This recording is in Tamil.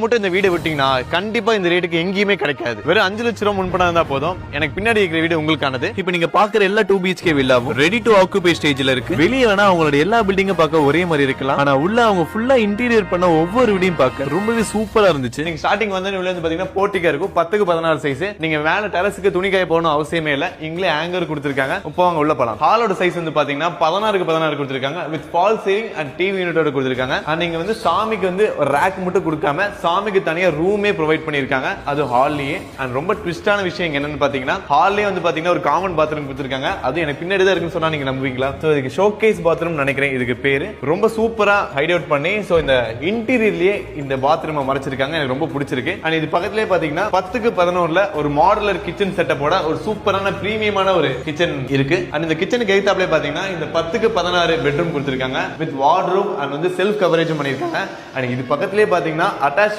மட்டும் இந்த வீடு விட்டீங்கன்னா கண்டிப்பா இந்த ரேட்டுக்கு எங்கேயுமே கிடைக்காது. வெறும் 5 லட்சம் ரூபாய் முன்பணம் இருந்தா போதும். எனக்கு பின்னாடி இருக்கிற வீடு உங்களுக்கானது. இப்போ நீங்க பாக்குற எல்லா 2 BHK வில்லாவும் ரெடி டு ஆக்குபை ஸ்டேஜ்ல இருக்கு. வெளியே வேணா அவங்களோட எல்லா பில்டிங்கும் பார்க்க ஒரே மாதிரி இருக்கலாம். ஆனா உள்ள அவங்க ஃபுல்லா இன்டீரியர் பண்ண ஒவ்வொரு வீடையும் பார்க்க ரொம்பவே சூப்பரா இருந்துச்சு. நீங்க ஸ்டார்டிங் வந்து உள்ள வந்து பாத்தீங்கன்னா போர்ட்டிகா இருக்கும். 10க்கு 16 சைஸ். நீங்க மேல டெரஸ்க்கு துணி காய போகணும் அவசியமே இல்ல. இங்களே ஹேங்கர் கொடுத்திருக்காங்க. இப்போ அவங்க உள்ள போலாம். ஹாலோட சைஸ் வந்து பாத்தீங்கன்னா 16க்கு 16 கொடுத்திருக்காங்க. With fall ceiling and TV யூனிட்டோட கொடுத்திருக்காங்க. அண்ட் நீங்க வந்து சாமிக்கு வந்து ஒரு ரேக் மட்டும் கொடுக்காம சாமிக்கு தனியா ரூமே ப்ரொவைட் பண்ணிருக்காங்க. அது ஹால்லயே. அண்ட் ரொம்ப ட்விஸ்டான விஷயம் என்னன்னு பாத்தீங்கன்னா ஹால்லயே வந்து பாத்தீங்கன்னா ஒரு காமன் பாத்ரூம் கொடுத்திருக்காங்க. அது எனக்கு பின்னாடி தான் இருக்குன்னு சொன்னா நீங்க நம்புவீங்களா? சோ இதுக்கு ஷோகேஸ் பாத்ரூம் நினைக்கிறேன் இதுக்கு பேரு. ரொம்ப சூப்பரா ஹைட் அவுட் பண்ணி சோ இந்த இன்டீரியர்லயே இந்த பாத்ரூமை மறைச்சிருக்காங்க. எனக்கு ரொம்ப பிடிச்சிருக்கு. அண்ட் இது பக்கத்துலயே பாத்தீங்கன்னா 10க்கு 11ல ஒரு மாடுலர் கிச்சன் செட்டப்போட ஒரு சூப்பரான பிரீமியமான ஒரு கிச்சன் இருக்கு. அண்ட் இந்த கிச்சனுக்கு எதிர்த்தாப்லயே பாத்தீங்கன்னா இந்த 10க்கு 16 பெட்ரூம் கொடுத்திருக்காங்க. வித் வார்ட்ரோப் அண்ட் வந்து செல்ஃப் கவரேஜ் பண்ணிருக்காங்க. அண்ட் இது பக்கத்துலயே பாத்தீங்கன்னா அட்டாச்